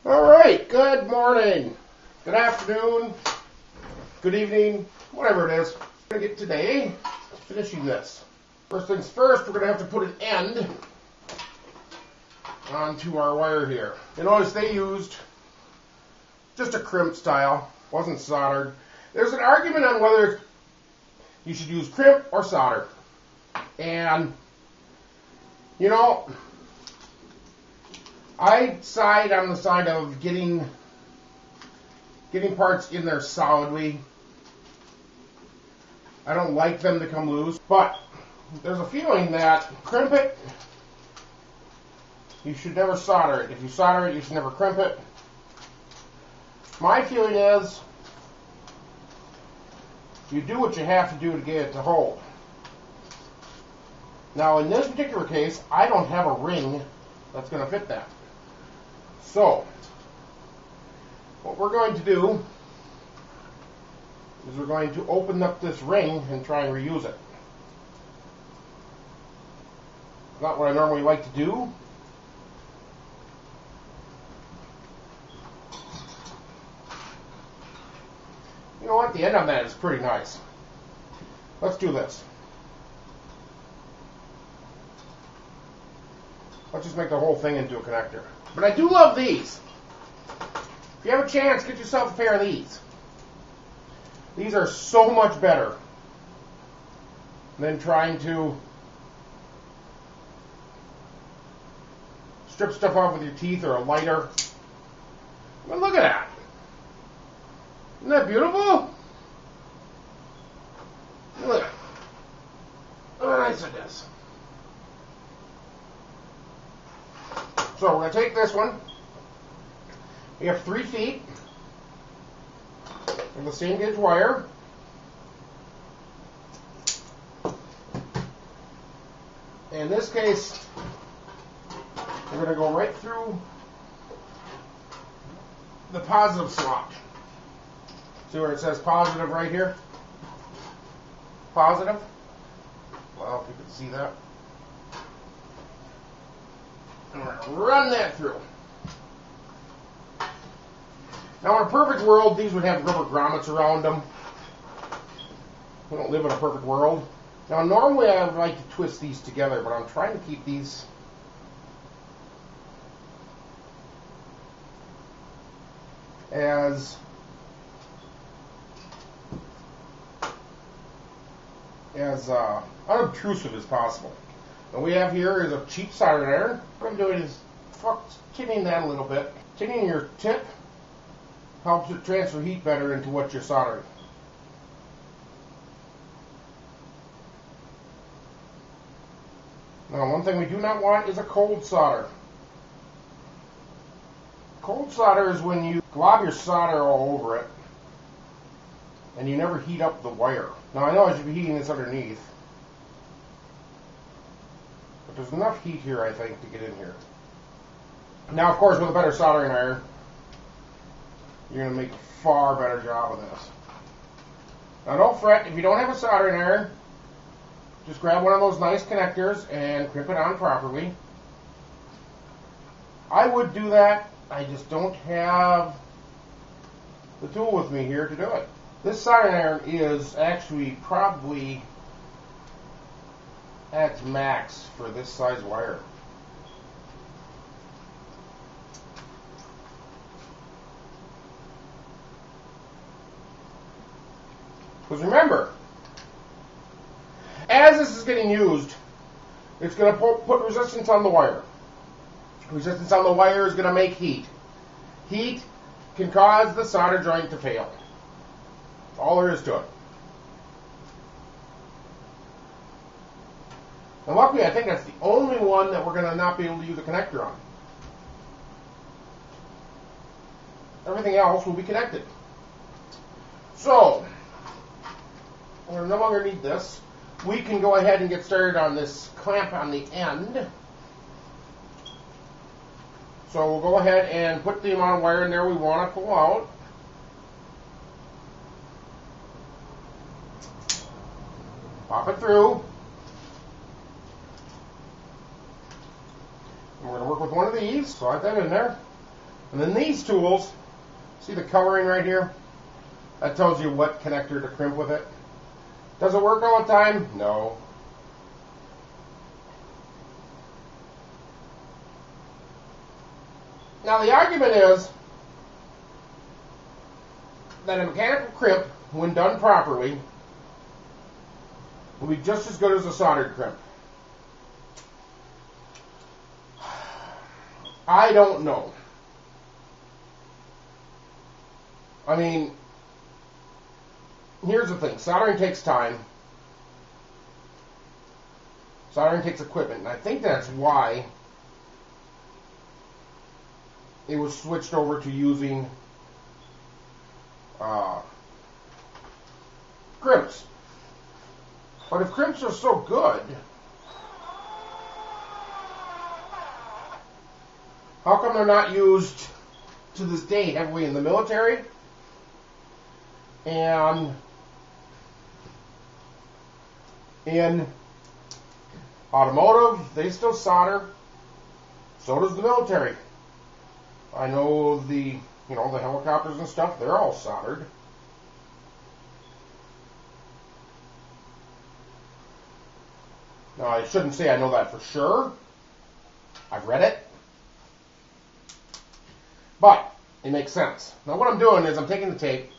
All right, good morning, good afternoon, good evening, whatever it is. We're going to get today finishing this. First things first, we're going to have to put an end onto our wire here. You notice they used just a crimp style, wasn't soldered. There's an argument on whether you should use crimp or solder. And, you know, I side on the side of getting parts in there solidly. I don't like them to come loose, but there's a feeling that crimp it, you should never solder it. If you solder it, you should never crimp it. My feeling is you do what you have to do to get it to hold. Now, in this particular case, I don't have a ring that's going to fit that. So, what we're going to do is we're going to open up this ring and try and reuse it. Not what I normally like to do. You know what? The end on that is pretty nice. Let's do this. Let's just make the whole thing into a connector. But I do love these. If you have a chance, get yourself a pair of these. These are so much better than trying to strip stuff off with your teeth or a lighter. I mean, look at that. Isn't that beautiful? Look at it. Look how nice it is. So we're going to take this one. We have 3 feet of the same gauge wire. In this case, we're going to go right through the positive slot. See where it says positive right here? Positive. Well, if you can see that. And we're going to run that through. Now, in a perfect world, these would have rubber grommets around them. We don't live in a perfect world. Now, normally I would like to twist these together, but I'm trying to keep these as unobtrusive as possible. What we have here is a cheap soldering iron. What I'm doing is tinning that a little bit. Tinning your tip helps it transfer heat better into what you're soldering. Now, one thing we do not want is a cold solder. Cold solder is when you glob your solder all over it and you never heat up the wire. Now, I know I should be heating this underneath, but there's enough heat here, I think, to get in here. Now, of course, with a better soldering iron, you're going to make a far better job of this. Now, don't fret. If you don't have a soldering iron, just grab one of those nice connectors and crimp it on properly. I would do that. I just don't have the tool with me here to do it. This soldering iron is actually probably at its max for this size wire. Because remember, as this is getting used, it's going to put resistance on the wire. Resistance on the wire is going to make heat. Heat can cause the solder joint to fail. That's all there is to it. And luckily, I think that's the only one that we're going to not be able to use a connector on. Everything else will be connected. So, we're going to no longer need this. We can go ahead and get started on this clamp on the end. So we'll go ahead and put the amount of wire in there we want to pull out. Pop it through. And we're going to work with one of these. Slide that in there. And then these tools, see the coloring right here? That tells you what connector to crimp with it. Does it work all the time? No. Now the argument is that a mechanical crimp, when done properly, will be just as good as a soldered crimp. I don't know. I mean, here's the thing. Soldering takes time. Soldering takes equipment. And I think that's why it was switched over to using crimps. But if crimps are so good, how come they're not used to this day heavily in the military and in automotive? They still solder. So does the military. I know the helicopters and stuff, they're all soldered. Now, I shouldn't say I know that for sure. I've read it. But it makes sense. Now, what I'm doing is I'm taking the tape,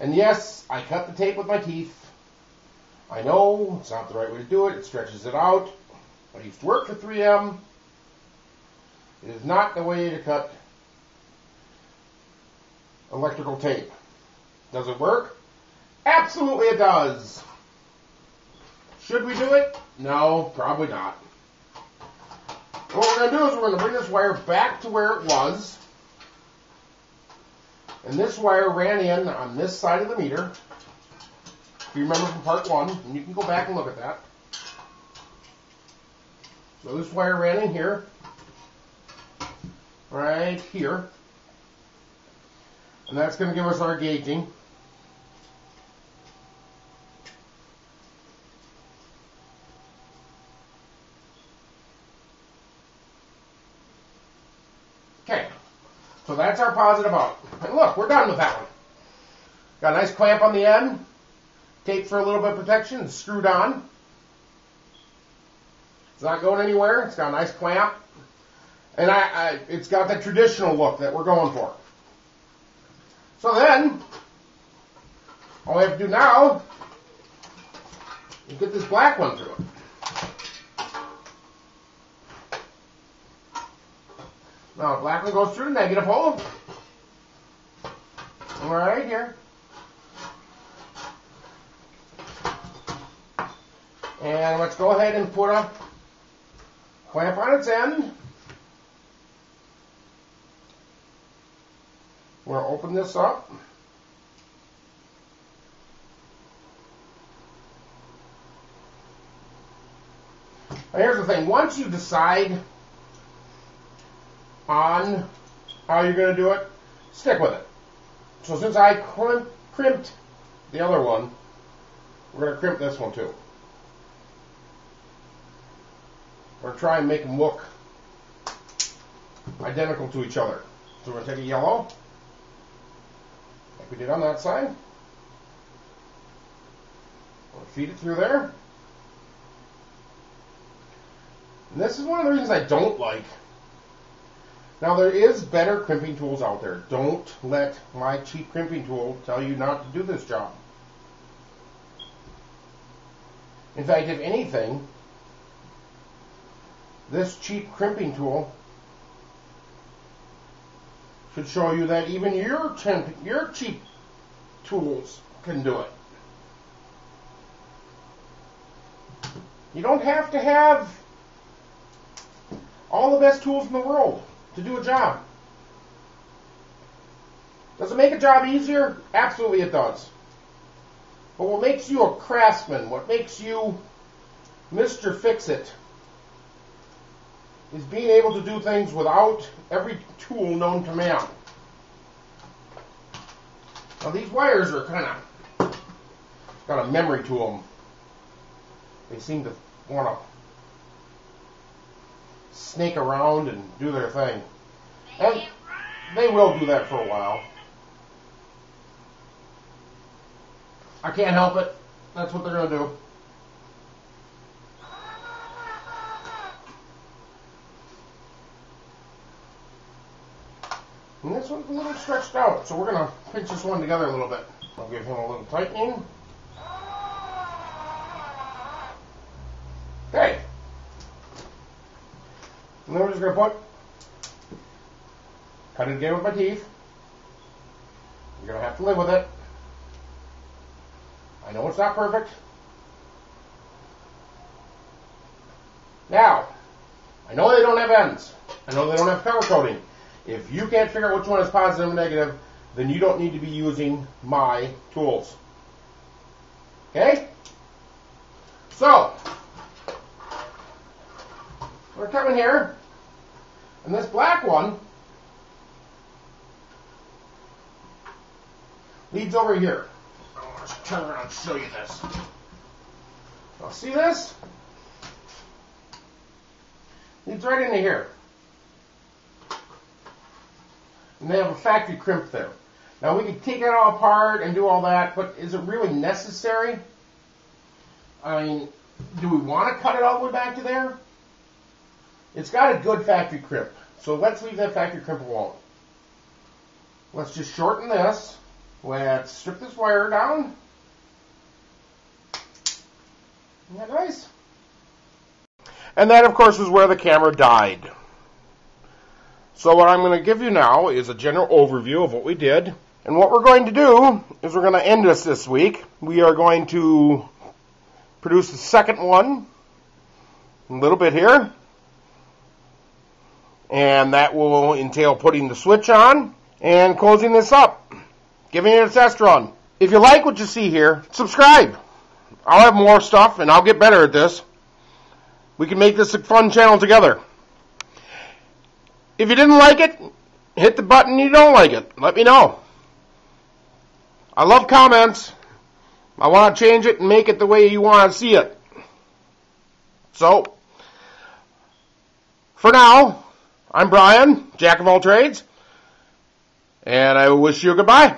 and yes, I cut the tape with my teeth. I know it's not the right way to do it. It stretches it out. I used to work for 3M. It is not the way to cut electrical tape. Does it work? Absolutely it does. Should we do it? No, probably not. What we're going to do is we're going to bring this wire back to where it was. And this wire ran in on this side of the meter. If you remember from part 1, and you can go back and look at that. So this wire ran in here. Right here. And that's going to give us our gauging. Okay, so that's our positive out. And look, we're done with that one. Got a nice clamp on the end, tape for a little bit of protection, it's screwed on. It's not going anywhere, it's got a nice clamp. And it's got that traditional look that we're going for. So then, all we have to do now is get this black one through it. Now, the black one goes through the negative hole. Right here. And let's go ahead and put a clamp on its end. We're going to open this up. Now here's the thing. Once you decide on how you're going to do it, stick with it. So since I crimped the other one, we're going to crimp this one too. We're going to try and make them look identical to each other. So we're going to take a yellow, like we did on that side. We'll feed it through there. And this is one of the reasons I don't like. Now there is better crimping tools out there. Don't let my cheap crimping tool tell you not to do this job. In fact, if anything, this cheap crimping tool should show you that even your cheap tools can do it. You don't have to have all the best tools in the world to do a job. Does it make a job easier? Absolutely it does. But what makes you a craftsman, what makes you Mr. Fix-It, is being able to do things without every tool known to man. Now these wires are kind of got a memory to them. They seem to want to snake around and do their thing. And they will do that for a while. I can't help it. That's what they're going to do. And this one's a little stretched out, so we're going to pinch this one together a little bit. I'll give him a little tightening. Okay. And then we're just going to cut it again with my teeth. You're going to have to live with it. I know it's not perfect. Now, I know they don't have ends. I know they don't have cover coating. If you can't figure out which one is positive and negative, then you don't need to be using my tools. Okay? So, we're coming here, and this black one leads over here. I'm going to turn around and show you this. Now, see this? Leads right into here. And they have a factory crimp there. Now we can take it all apart and do all that, but is it really necessary? I mean, do we want to cut it all the way back to there? It's got a good factory crimp, so let's leave that factory crimp alone. Let's just shorten this. Let's strip this wire down. Isn't that nice? And that, of course, is where the camera died. So what I'm going to give you now is a general overview of what we did. And what we're going to do is we're going to end this week. We are going to produce the second one a little bit here. And that will entail putting the switch on and closing this up, giving it a test run. If you like what you see here, subscribe. I'll have more stuff and I'll get better at this. We can make this a fun channel together. If you didn't like it, hit the button you don't like it. Let me know. I love comments. I want to change it and make it the way you want to see it. So, for now, I'm Brian, Jack of all trades, and I wish you goodbye.